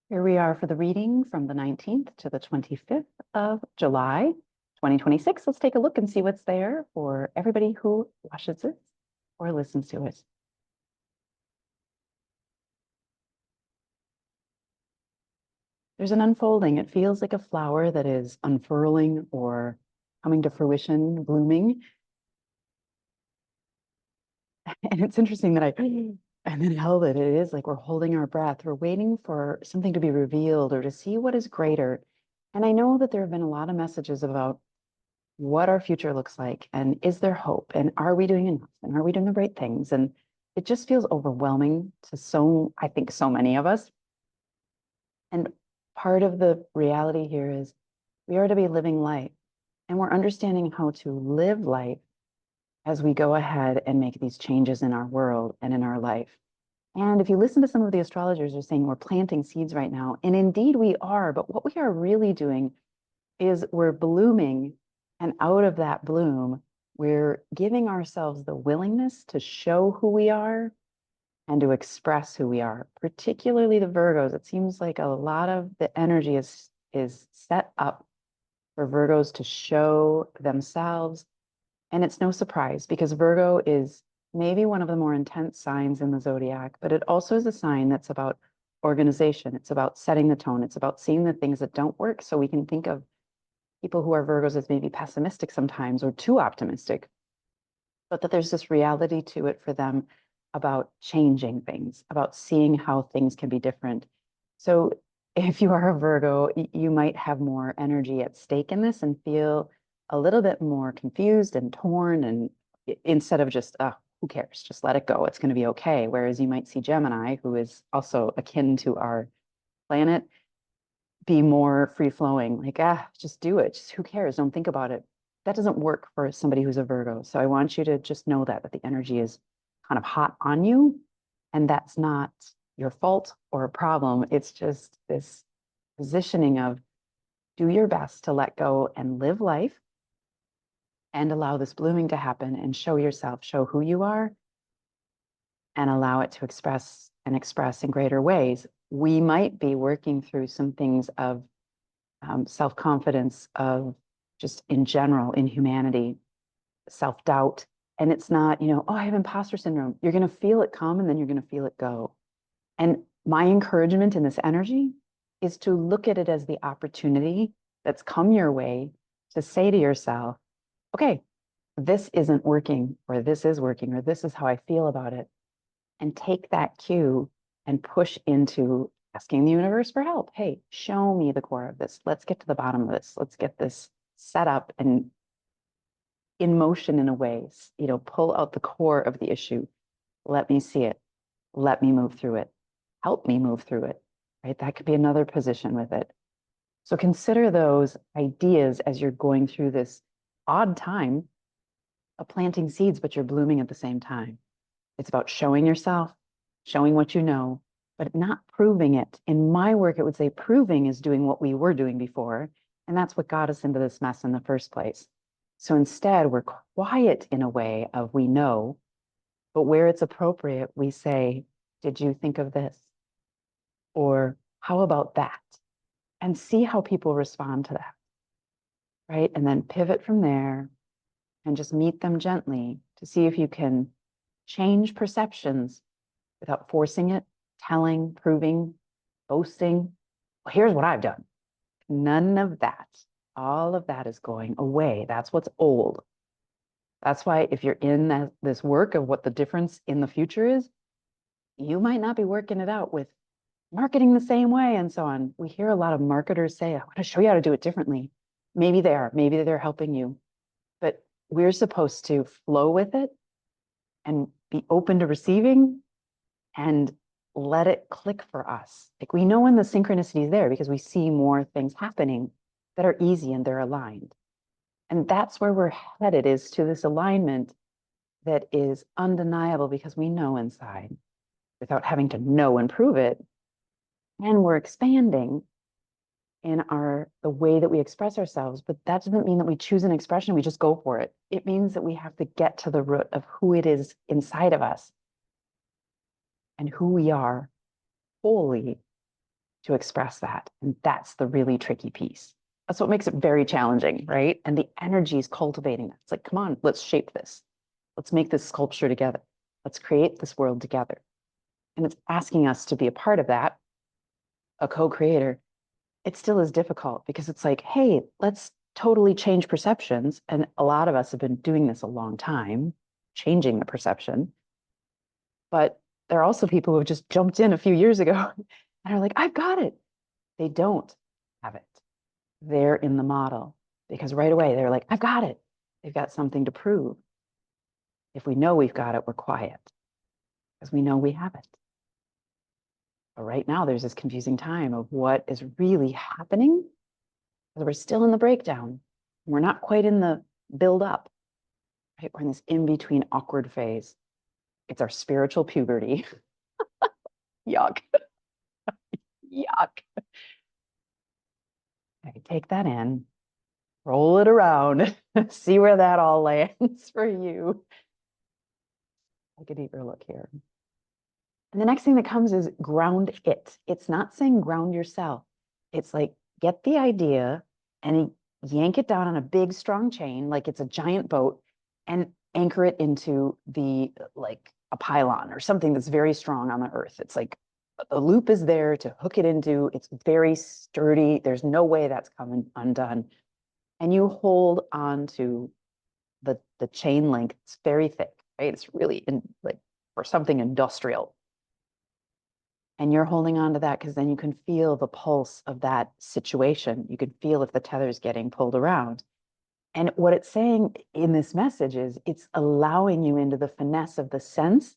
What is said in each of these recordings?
Here we are for the reading from the 19th to the 25th of July, 2026. Let's take a look and see what's there for everybody who watches it or listens to it. There's an unfolding. It feels like a flower that is unfurling or coming to fruition, blooming. And it's interesting that and then held it. It is like we're holding our breath. We're waiting for something to be revealed or to see what is greater. And I know that there have been a lot of messages about what our future looks like and is there hope and are we doing enough and are we doing the right things? And it just feels overwhelming to I think so many of us. And part of the reality here is we are to be living life and we're understanding how to live life as we go ahead and make these changes in our world and in our life. And if you listen to some of the astrologers, are saying we're planting seeds right now. And indeed we are, but what we are really doing is we're blooming, and out of that bloom, we're giving ourselves the willingness to show who we are and to express who we are, particularly the Virgos. It seems like a lot of the energy is set up for Virgos to show themselves. And it's no surprise because Virgo is maybe one of the more intense signs in the zodiac, but it also is a sign that's about organization. It's about setting the tone. It's about seeing the things that don't work so we can think of people who are Virgos as maybe pessimistic sometimes or too optimistic, but that there's this reality to it for them about changing things, about seeing how things can be different. So if you are a Virgo, you might have more energy at stake in this and feel a little bit more confused and torn, and instead of just, who cares? Just let it go. It's going to be okay. Whereas you might see Gemini, who is also akin to our planet, be more free flowing, like, just do it. Just who cares? Don't think about it. That doesn't work for somebody who's a Virgo. So I want you to just know that the energy is kind of hot on you. And that's not your fault or a problem. It's just this positioning of do your best to let go and live life and allow this blooming to happen and show yourself, show who you are, and allow it to express in greater ways. We might be working through some things of self-confidence, of just in general, in humanity, self-doubt. And it's not, oh, I have imposter syndrome. You're going to feel it come and then you're going to feel it go. And my encouragement in this energy is to look at it as the opportunity that's come your way to say to yourself, okay, this isn't working, or this is working, or this is how I feel about it. And take that cue and push into asking the universe for help. Hey, show me the core of this. Let's get to the bottom of this. Let's get this set up and in motion in a way, pull out the core of the issue. Let me see it. Let me move through it. Help me move through it, right? That could be another position with it. So consider those ideas as you're going through this odd time of planting seeds, but you're blooming at the same time. It's about showing yourself, showing what you know, but not proving it. In my work, it would say proving is doing what we were doing before. And that's what got us into this mess in the first place. So instead, we're quiet in a way of we know, but where it's appropriate, we say, did you think of this? Or how about that? And see how people respond to that, right? And then pivot from there and just meet them gently to see if you can change perceptions without forcing it, telling, proving, boasting. Well, here's what I've done. None of that. All of that is going away. That's what's old. That's why if you're in this work of what the difference in the future is, you might not be working it out with marketing the same way and so on. We hear a lot of marketers say, I want to show you how to do it differently. Maybe they are. Maybe they're helping you. But we're supposed to flow with it and be open to receiving and let it click for us. Like we know when the synchronicity is there because we see more things happening that are easy and they're aligned. And that's where we're headed, is to this alignment that is undeniable because we know inside without having to know and prove it. And we're expanding in the way that we express ourselves, but that doesn't mean that we choose an expression, we just go for it. It means that we have to get to the root of who it is inside of us and who we are wholly to express that. And that's the really tricky piece. That's what makes it very challenging, right? And the energy is cultivating it. It's like, come on, let's shape this. Let's make this sculpture together. Let's create this world together. And it's asking us to be a part of that, a co-creator. It still is difficult because it's like, hey, let's totally change perceptions. And a lot of us have been doing this a long time, changing the perception. But there are also people who have just jumped in a few years ago and are like, I've got it. They don't have it. They're in the model because right away they're like, I've got it. They've got something to prove. If we know we've got it, we're quiet because we know we have it. But right now there's this confusing time of what is really happening because we're still in the breakdown. We're not quite in the build up, right? We're in this in-between awkward phase. It's our spiritual puberty. Yuck. Yuck. Okay, take that in, roll it around, see where that all lands for you. Take a deeper look here. And the next thing that comes is ground it. It's not saying ground yourself. It's like get the idea and yank it down on a big, strong chain, like it's a giant boat, and anchor it into the like a pylon or something that's very strong on the earth. It's like the loop is there to hook it into. It's very sturdy. There's no way that's coming undone. And you hold on to the chain link. It's very thick, right? It's really like for something industrial. And you're holding on to that because then you can feel the pulse of that situation. You can feel if the tether is getting pulled around. And what it's saying in this message is it's allowing you into the finesse of the sense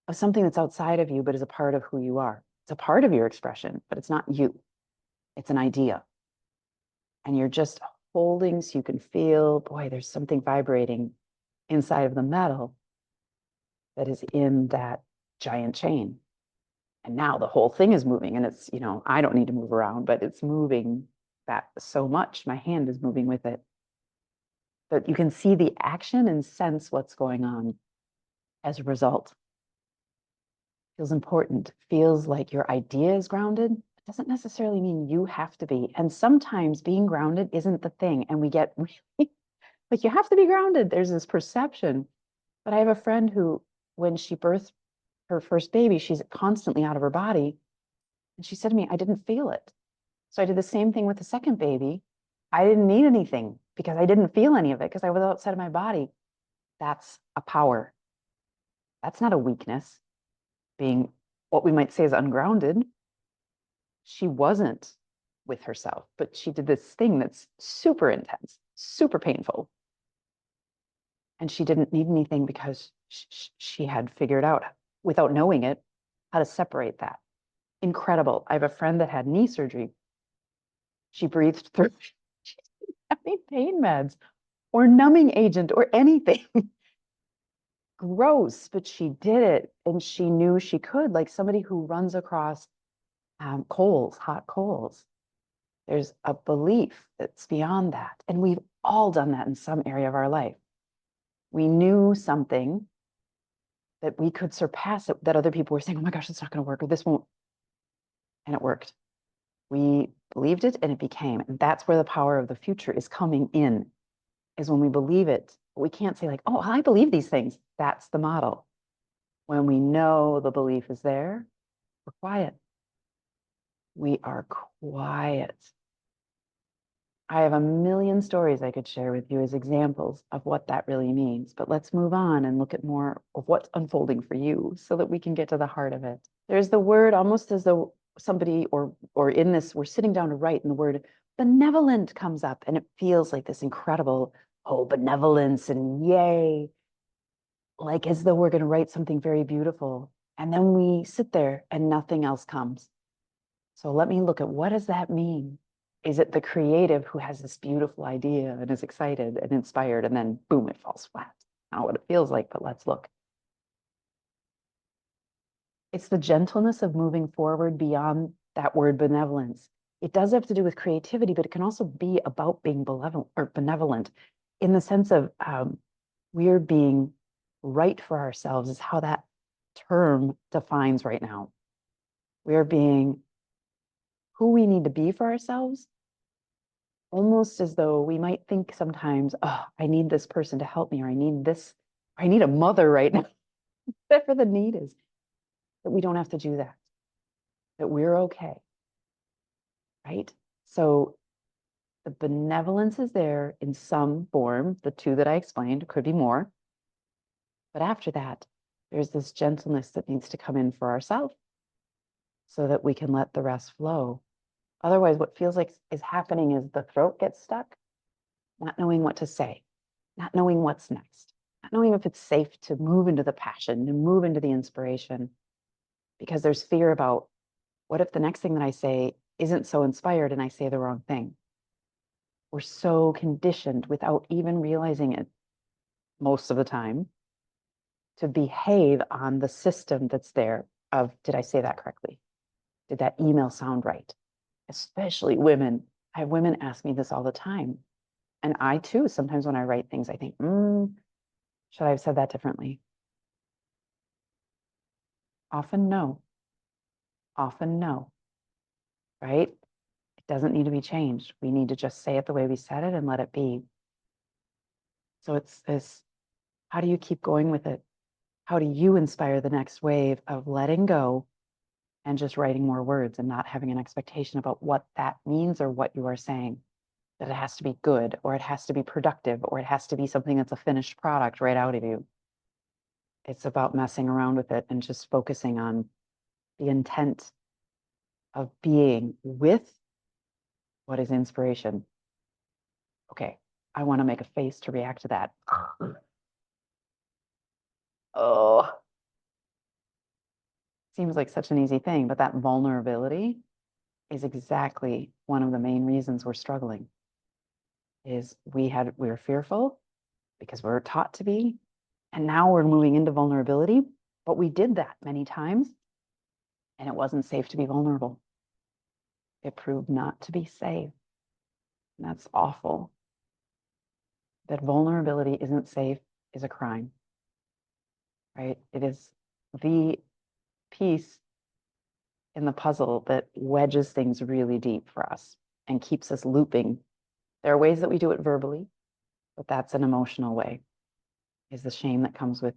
of something that's outside of you, but is a part of who you are. It's a part of your expression, but it's not you. It's an idea. And you're just holding so you can feel, boy, there's something vibrating inside of the metal that is in that giant chain. And now the whole thing is moving and it's, I don't need to move around, but it's moving that so much. My hand is moving with it. But you can see the action and sense what's going on as a result. Feels important, feels like your idea is grounded. It doesn't necessarily mean you have to be. And sometimes being grounded isn't the thing. And we get really like, you have to be grounded. There's this perception. But I have a friend who, when she birthed her first baby, she's constantly out of her body. And she said to me, I didn't feel it. So I did the same thing with the second baby. I didn't need anything because I didn't feel any of it because I was outside of my body. That's a power. That's not a weakness. Being what we might say is ungrounded. She wasn't with herself, but she did this thing that's super intense, super painful. And she didn't need anything because she had figured out, without knowing it, how to separate that. Incredible. I have a friend that had knee surgery. She breathed through, she didn't have any pain meds or numbing agent or anything. Gross, but she did it and she knew she could, like somebody who runs across coals, hot coals. There's a belief that's beyond that. And we've all done that in some area of our life. We knew something that we could surpass it, that other people were saying, oh my gosh, it's not going to work, or this won't. And it worked. We believed it and it became. And that's where the power of the future is coming in, is when we believe it. We can't say like, oh, I believe these things. That's the model. When we know the belief is there, we're quiet. We are quiet. I have a million stories I could share with you as examples of what that really means, but let's move on and look at more of what's unfolding for you so that we can get to the heart of it. There's the word almost as though somebody or in this, we're sitting down to write and the word benevolent comes up and it feels like this incredible, oh, benevolence and yay, like as though we're going to write something very beautiful. And then we sit there and nothing else comes. So let me look at what does that mean? Is it the creative who has this beautiful idea and is excited and inspired and then boom, it falls flat? Not what it feels like, but let's look. It's the gentleness of moving forward beyond that word benevolence. It does have to do with creativity, but it can also be about being benevolent in the sense of we're being right for ourselves is how that term defines right now. We're being who we need to be for ourselves, almost as though we might think sometimes, oh, I need this person to help me, or I need this, or I need a mother right now, whatever the need is, that we don't have to do that, that we're okay, right? So the benevolence is there in some form, the two that I explained, could be more. But after that, there's this gentleness that needs to come in for ourselves so that we can let the rest flow. Otherwise, what feels like is happening is the throat gets stuck, not knowing what to say, not knowing what's next, not knowing if it's safe to move into the passion, to move into the inspiration, because there's fear about what if the next thing that I say isn't so inspired and I say the wrong thing? We're so conditioned without even realizing it most of the time to behave on the system that's there of, did I say that correctly? Did that email sound right? Especially women. I have women ask me this all the time. And I too, sometimes when I write things, I think, should I have said that differently? Often no. Often no. Right? It doesn't need to be changed. We need to just say it the way we said it and let it be. So it's this, how do you keep going with it? How do you inspire the next wave of letting go and just writing more words and not having an expectation about what that means or what you are saying? That it has to be good, or it has to be productive, or it has to be something that's a finished product right out of you. It's about messing around with it and just focusing on the intent of being with what is inspiration. Okay, I want to make a face to react to that. Oh, seems like such an easy thing, but that vulnerability is exactly one of the main reasons we're struggling. Is we were fearful because we were taught to be, and now we're moving into vulnerability, but we did that many times and it wasn't safe to be vulnerable. It proved not to be safe. And that's awful. That vulnerability isn't safe is a crime, right? It is the piece in the puzzle that wedges things really deep for us and keeps us looping. There are ways that we do it verbally, but that's an emotional way, is the shame that comes with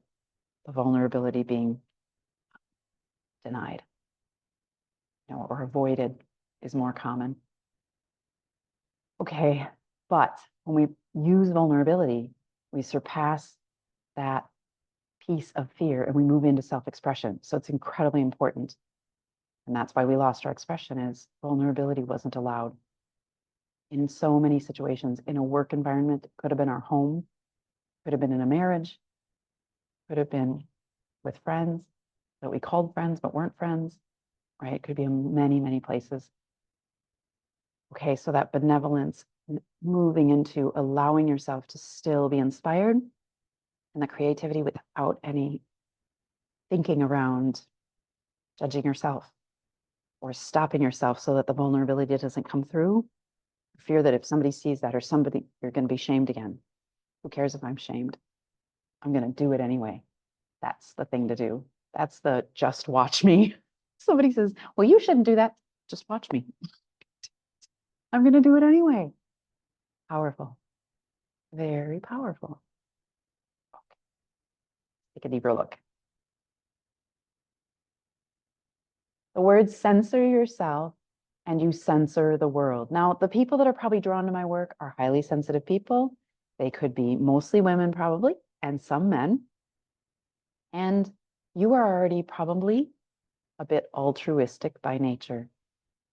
the vulnerability being denied, or avoided is more common. Okay, but when we use vulnerability, we surpass that piece of fear and we move into self-expression. So it's incredibly important. And that's why we lost our expression, is vulnerability wasn't allowed in so many situations. In a work environment, it could have been our home, could have been in a marriage, could have been with friends that we called friends but weren't friends, right? It could be in many, many places. Okay, so that benevolence, moving into allowing yourself to still be inspired, and the creativity without any thinking around judging yourself or stopping yourself so that the vulnerability doesn't come through. Fear that if somebody sees that, or somebody, you're going to be shamed again. Who cares if I'm shamed? I'm going to do it anyway. That's the thing to do. That's the just watch me. Somebody says, well, you shouldn't do that. Just watch me. I'm going to do it anyway. Powerful. Very powerful. Okay. Take a deeper look. The word censor yourself and you censor the world. Now, the people that are probably drawn to my work are highly sensitive people. They could be mostly women, probably, and some men. And you are already probably a bit altruistic by nature,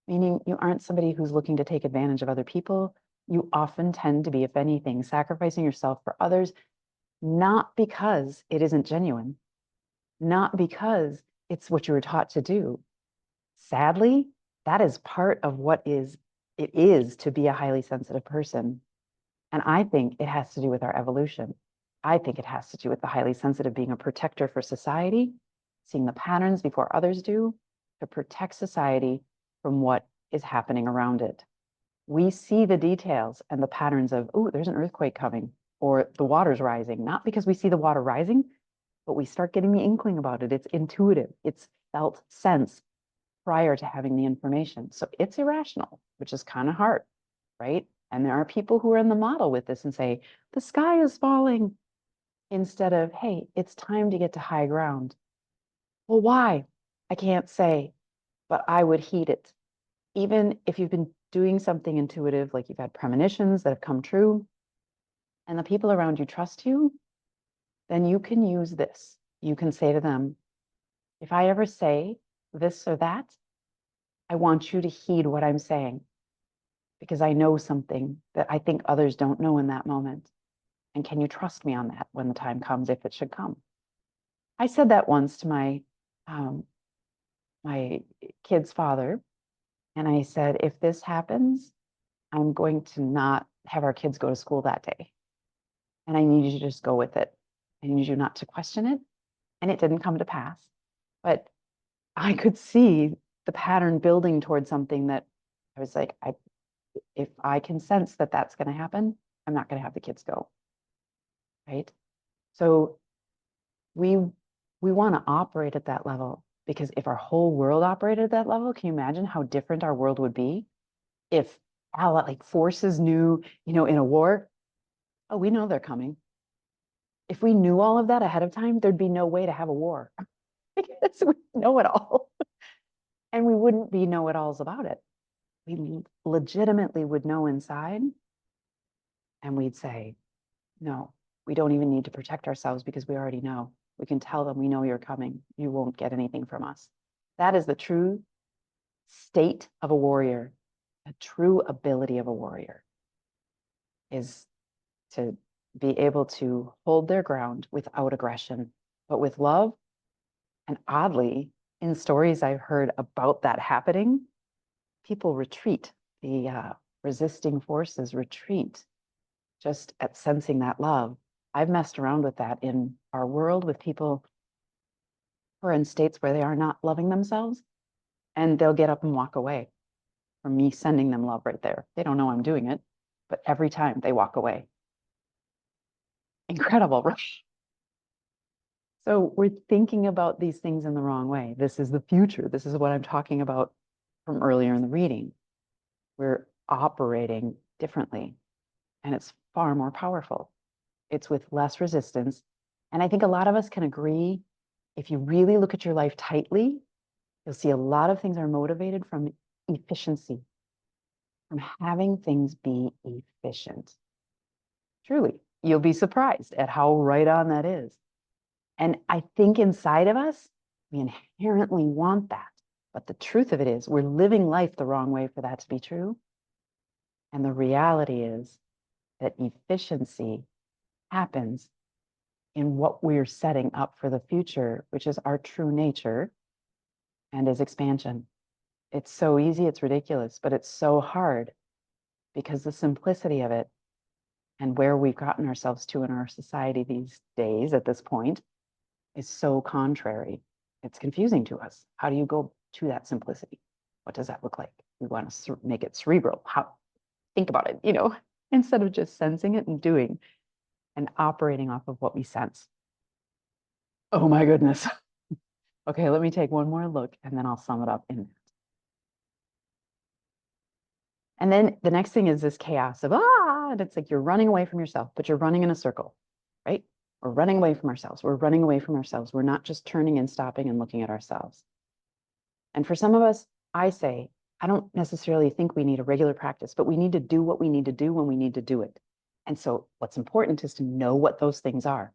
meaning you aren't somebody who's looking to take advantage of other people. You often tend to be, if anything, sacrificing yourself for others, not because it isn't genuine, not because it's what you were taught to do. Sadly, that is part of what it is to be a highly sensitive person. And I think it has to do with our evolution. I think it has to do with the highly sensitive being a protector for society, seeing the patterns before others do, to protect society from what is happening around it. We see the details and the patterns of, oh, there's an earthquake coming, or the water's rising, not because we see the water rising, but we start getting the inkling about it. It's intuitive, it's felt sense prior to having the information. So it's irrational, which is kind of hard, right? And there are people who are in the model with this and say, the sky is falling, instead of, hey, it's time to get to high ground. Well, why? I can't say, but I would heed it. Even if you've been doing something intuitive, like you've had premonitions that have come true, and the people around you trust you, then you can use this. You can say to them, if I ever say this or that, I want you to heed what I'm saying, because I know something that I think others don't know in that moment. And can you trust me on that when the time comes, if it should come? I said that once to um, my kid's father, and I said, if this happens, I'm going to not have our kids go to school that day. And I need you to just go with it. I need you not to question it. And it didn't come to pass. But I could see the pattern building towards something that I was like, if I can sense that that's going to happen, I'm not going to have the kids go. Right. So we want to operate at that level, because if our whole world operated at that level, can you imagine how different our world would be if like forces knew, in a war, oh, we know they're coming. If we knew all of that ahead of time, there'd be no way to have a war. Because we know it all. And we wouldn't be know-it-alls about it. We legitimately would know inside, and we'd say, no, we don't even need to protect ourselves, because we already know. We can tell them, we know you're coming. You won't get anything from us. That is the true state of a warrior. A true ability of a warrior is to be able to hold their ground without aggression, but with love. And oddly, in stories I've heard about that happening, people retreat. The resisting forces retreat just at sensing that love. I've messed around with that in our world with people who are in states where they are not loving themselves, and they'll get up and walk away from me sending them love right there. They don't know I'm doing it, but every time they walk away. Incredible, right? So we're thinking about these things in the wrong way. This is the future. This is what I'm talking about from earlier in the reading. We're operating differently, and it's far more powerful. It's with less resistance. And I think a lot of us can agree, if you really look at your life tightly, you'll see a lot of things are motivated from efficiency, from having things be efficient. Truly, you'll be surprised at how right on that is. And I think inside of us, we inherently want that. But the truth of it is, we're living life the wrong way for that to be true. And the reality is that efficiency happens in what we're setting up for the future, which is our true nature and is expansion. It's so easy, it's ridiculous, but it's so hard, because the simplicity of it and where we've gotten ourselves to in our society these days at this point is so contrary. It's confusing to us. How do you go to that simplicity? What does that look like? We want to make it cerebral. Think about it, instead of just sensing it and doing and operating off of what we sense. Oh my goodness. Okay, let me take one more look, and then I'll sum it up in that. And then the next thing is this chaos of, and it's like you're running away from yourself, but you're running in a circle, right? We're running away from ourselves. We're running away from ourselves. We're not just turning and stopping and looking at ourselves. And for some of us, I say, I don't necessarily think we need a regular practice, but we need to do what we need to do when we need to do it. And so what's important is to know what those things are.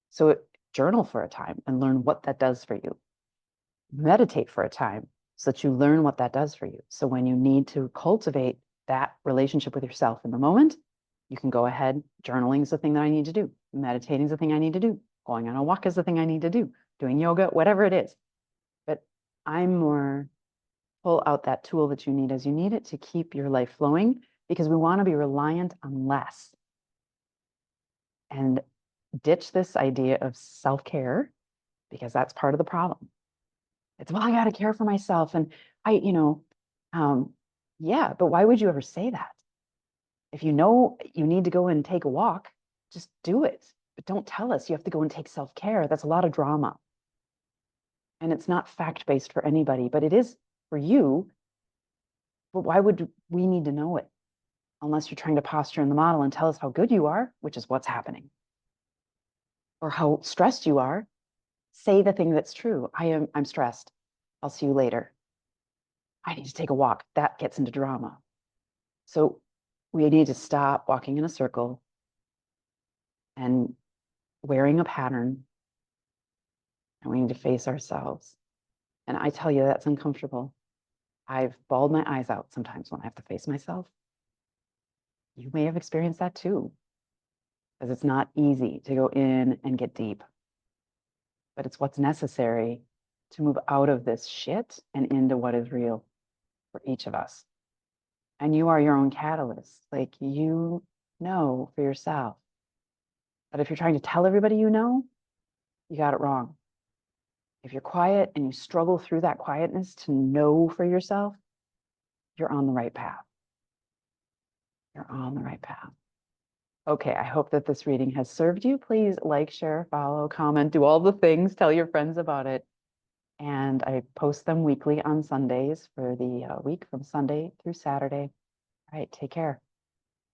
So journal for a time and learn what that does for you. Meditate for a time so that you learn what that does for you. So when you need to cultivate that relationship with yourself in the moment, you can go ahead. Journaling is the thing that I need to do. Meditating is the thing I need to do. Going on a walk is the thing I need to do. Doing yoga, whatever it is. But I'm more pull out that tool that you need as you need it to keep your life flowing, because we want to be reliant on less. And ditch this idea of self-care, because that's part of the problem. It's, well, I got to care for myself. And yeah, but why would you ever say that? If you know you need to go and take a walk, just do it. But don't tell us you have to go and take self-care. That's a lot of drama. And it's not fact-based for anybody, but it is for you, but why would we need to know it? Unless you're trying to posture in the model and tell us how good you are, which is what's happening, or how stressed you are. Say the thing that's true. I'm stressed. I'll see you later. I need to take a walk. That gets into drama. So we need to stop walking in a circle and wearing a pattern, and we need to face ourselves. And I tell you, that's uncomfortable. I've bawled my eyes out sometimes when I have to face myself. You may have experienced that too, because it's not easy to go in and get deep, but it's what's necessary to move out of this shit and into what is real for each of us. And you are your own catalyst. Like, you know for yourself. But if you're trying to tell everybody you know, you got it wrong. If you're quiet and you struggle through that quietness to know for yourself, you're on the right path. You're on the right path. Okay, I hope that this reading has served you. Please like, share, follow, comment, do all the things, tell your friends about it. And I post them weekly on Sundays for the week from Sunday through Saturday. All right, take care.